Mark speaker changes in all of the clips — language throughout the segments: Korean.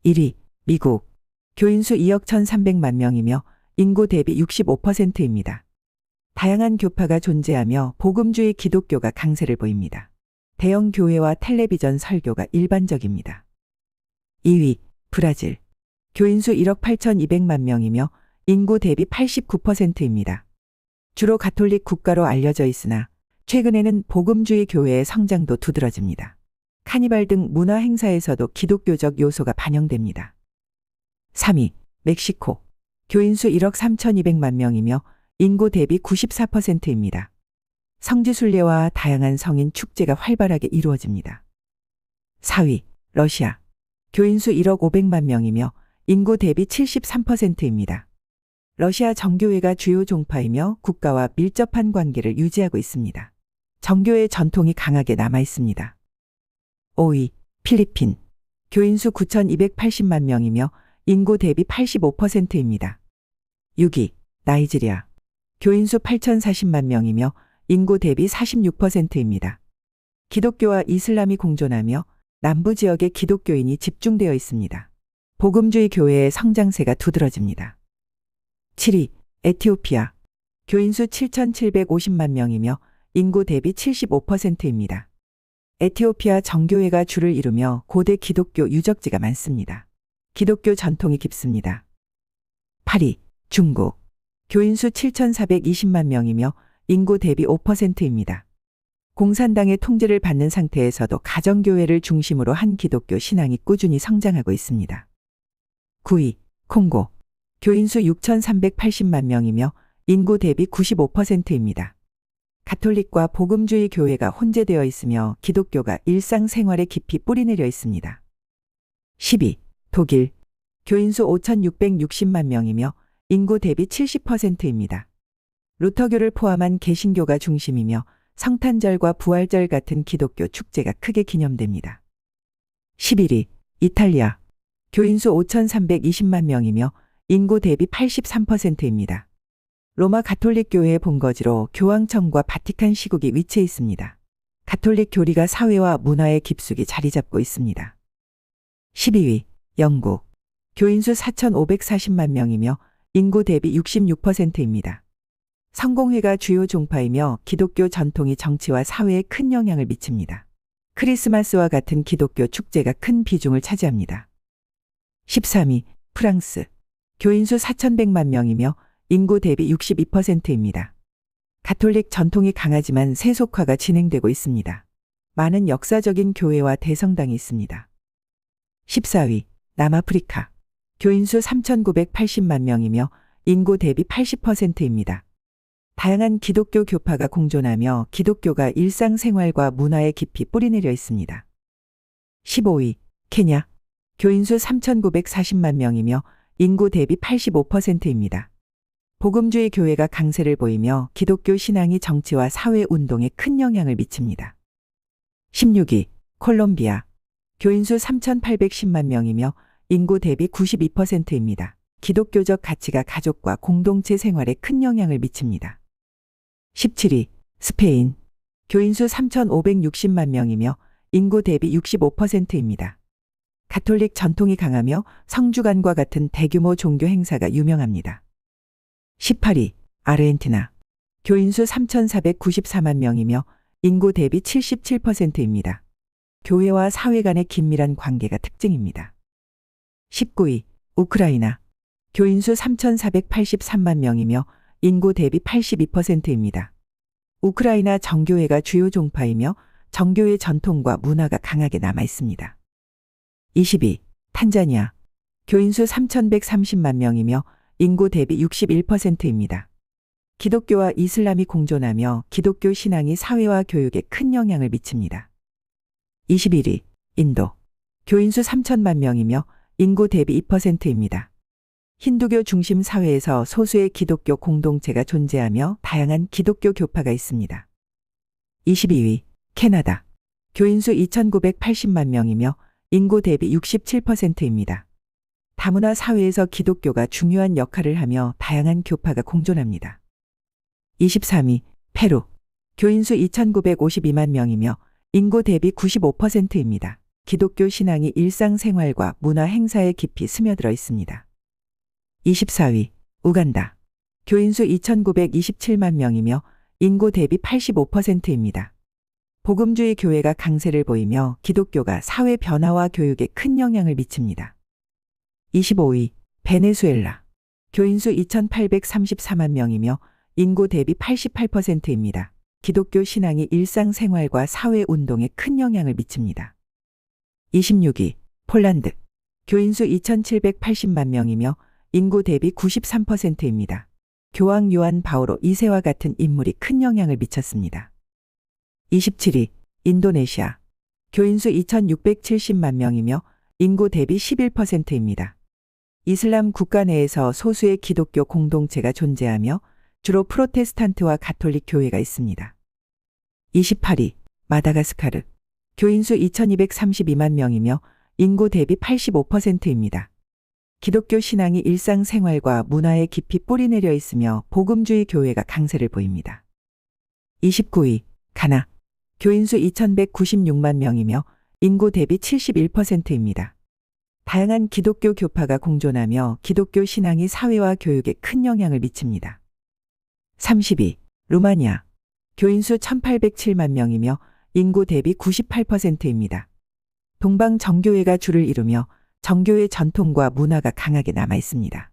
Speaker 1: 1위, 미국. 교인수 2억 1,300만 명이며 인구 대비 65%입니다. 다양한 교파가 존재하며 복음주의 기독교가 강세를 보입니다. 대형 교회와 텔레비전 설교가 일반적입니다. 2위, 브라질. 교인수 1억 8,200만 명이며 인구 대비 89%입니다. 주로 가톨릭 국가로 알려져 있으나 최근에는 복음주의 교회의 성장도 두드러집니다. 카니발 등 문화 행사에서도 기독교적 요소가 반영됩니다. 3위, 멕시코. 교인수 1억 3,200만 명이며 인구 대비 94%입니다. 성지순례와 다양한 성인 축제가 활발하게 이루어집니다. 4위, 러시아. 교인수 1억 500만 명이며 인구 대비 73%입니다. 러시아 정교회가 주요 종파이며 국가와 밀접한 관계를 유지하고 있습니다. 정교회 전통이 강하게 남아 있습니다. 5위, 필리핀. 교인수 9,280만 명이며 인구 대비 85%입니다. 6위, 나이지리아. 교인수 8,040만 명이며 인구 대비 46%입니다. 기독교와 이슬람이 공존하며 남부 지역에 기독교인이 집중되어 있습니다. 복음주의 교회의 성장세가 두드러집니다. 7위, 에티오피아. 교인수 7,750만 명이며 인구 대비 75%입니다. 에티오피아 정교회가 주를 이루며 고대 기독교 유적지가 많습니다. 기독교 전통이 깊습니다. 8위, 중국. 교인수 7,420만 명이며 인구 대비 5%입니다. 공산당의 통제를 받는 상태에서도 가정교회를 중심으로 한 기독교 신앙이 꾸준히 성장하고 있습니다. 9위, 콩고. 교인수 6,380만 명이며 인구 대비 95%입니다. 가톨릭과 복음주의 교회가 혼재되어 있으며 기독교가 일상생활에 깊이 뿌리내려 있습니다. 10위, 독일. 교인수 5,660만 명이며 인구 대비 70%입니다. 루터교를 포함한 개신교가 중심이며 성탄절과 부활절 같은 기독교 축제가 크게 기념됩니다. 11위, 이탈리아. 교인수 5,320만 명이며 인구 대비 83%입니다. 로마 가톨릭 교회의 본거지로 교황청과 바티칸 시국이 위치해 있습니다. 가톨릭 교리가 사회와 문화에 깊숙이 자리 잡고 있습니다. 12위, 영국. 교인수 4,540만 명이며 인구 대비 66%입니다. 성공회가 주요 종파이며 기독교 전통이 정치와 사회에 큰 영향을 미칩니다. 크리스마스와 같은 기독교 축제가 큰 비중을 차지합니다. 13위, 프랑스. 교인수 4,100만 명이며 인구 대비 62%입니다. 가톨릭 전통이 강하지만 세속화가 진행되고 있습니다. 많은 역사적인 교회와 대성당이 있습니다. 14위, 남아프리카. 교인수 3,980만 명이며 인구 대비 80%입니다. 다양한 기독교 교파가 공존하며 기독교가 일상생활과 문화에 깊이 뿌리내려 있습니다. 15위, 케냐. 교인수 3,940만 명이며 인구 대비 85%입니다. 복음주의 교회가 강세를 보이며 기독교 신앙이 정치와 사회 운동에 큰 영향을 미칩니다. 16위, 콜롬비아. 교인수 3,810만 명이며 인구 대비 92%입니다. 기독교적 가치가 가족과 공동체 생활에 큰 영향을 미칩니다. 17위, 스페인. 교인수 3,560만 명이며 인구 대비 65%입니다. 가톨릭 전통이 강하며 성주간과 같은 대규모 종교 행사가 유명합니다. 18위, 아르헨티나. 교인수 3,494만 명이며 인구 대비 77%입니다. 교회와 사회 간의 긴밀한 관계가 특징입니다. 19위, 우크라이나. 교인수 3,483만 명이며 인구 대비 82%입니다. 우크라이나 정교회가 주요 종파이며 정교회 전통과 문화가 강하게 남아 있습니다. 20위, 탄자니아. 교인수 3,130만 명이며 인구 대비 61%입니다. 기독교와 이슬람이 공존하며 기독교 신앙이 사회와 교육에 큰 영향을 미칩니다. 21위, 인도. 교인수 3천만 명이며 인구 대비 2%입니다. 힌두교 중심 사회에서 소수의 기독교 공동체가 존재하며 다양한 기독교 교파가 있습니다. 22위, 캐나다. 교인수 2,980만 명이며 인구 대비 67%입니다. 다문화 사회에서 기독교가 중요한 역할을 하며 다양한 교파가 공존합니다. 23위, 페루. 교인수 2,952만 명이며 인구 대비 95%입니다. 기독교 신앙이 일상생활과 문화 행사에 깊이 스며들어 있습니다. 24위, 우간다. 교인수 2,927만 명이며 인구 대비 85%입니다. 복음주의 교회가 강세를 보이며 기독교가 사회 변화와 교육에 큰 영향을 미칩니다. 25위, 베네수엘라. 교인수 2,834만 명이며 인구 대비 88%입니다. 기독교 신앙이 일상생활과 사회 운동에 큰 영향을 미칩니다. 26위, 폴란드. 교인수 2,780만 명이며 인구 대비 93%입니다. 교황 요한 바오로 2세와 같은 인물이 큰 영향을 미쳤습니다. 27위, 인도네시아. 교인수 2,670만 명이며 인구 대비 11%입니다. 이슬람 국가 내에서 소수의 기독교 공동체가 존재하며 주로 프로테스탄트와 가톨릭 교회가 있습니다. 28위, 마다가스카르. 교인수 2,232만 명이며 인구 대비 85%입니다. 기독교 신앙이 일상생활과 문화에 깊이 뿌리내려 있으며 복음주의 교회가 강세를 보입니다. 29위, 가나. 교인수 2,196만 명이며 인구 대비 71%입니다. 다양한 기독교 교파가 공존하며 기독교 신앙이 사회와 교육에 큰 영향을 미칩니다. 30위, 루마니아. 교인수 1,807만 명이며 인구 대비 98%입니다. 동방 정교회가 주를 이루며 정교회 전통과 문화가 강하게 남아 있습니다.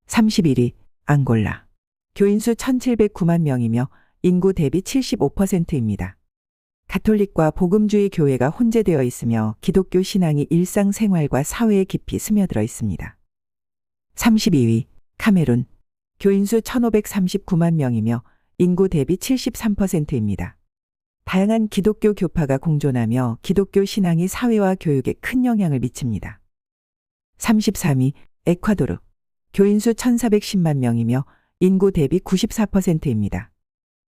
Speaker 1: 31위, 앙골라. 교인수 1,709만 명이며 인구 대비 75%입니다. 가톨릭과 복음주의 교회가 혼재되어 있으며 기독교 신앙이 일상생활과 사회에 깊이 스며들어 있습니다. 32위, 카메룬. 교인수 1,539만 명이며 인구 대비 73%입니다. 다양한 기독교 교파가 공존하며 기독교 신앙이 사회와 교육에 큰 영향을 미칩니다. 33위, 에콰도르. 교인수 1,410만 명이며 인구 대비 94%입니다.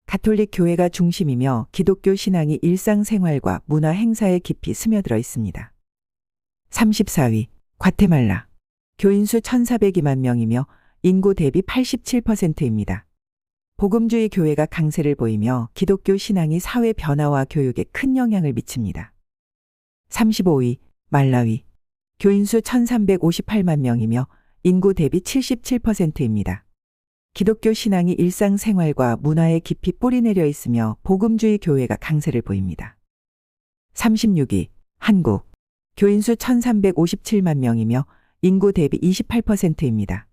Speaker 1: 가톨릭 교회가 중심이며 기독교 신앙이 일상생활과 문화 행사에 깊이 스며들어 있습니다. 34위, 과테말라. 교인수 1,402만 명이며 인구 대비 87%입니다. 복음주의 교회가 강세를 보이며 기독교 신앙이 사회 변화와 교육에 큰 영향을 미칩니다. 35위, 말라위. 교인수 1,358만 명이며 인구 대비 77%입니다. 기독교 신앙이 일상생활과 문화에 깊이 뿌리내려 있으며 복음주의 교회가 강세를 보입니다. 36위, 한국. 교인수 1,357만 명이며 인구 대비 28%입니다.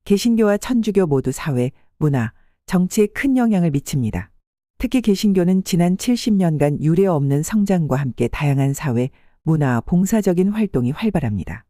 Speaker 1: 개신교와 천주교 모두 사회, 문화, 정치에 큰 영향을 미칩니다. 특히 개신교는 지난 70년간 유례 없는 성장과 함께 다양한 사회, 문화, 봉사적인 활동이 활발합니다.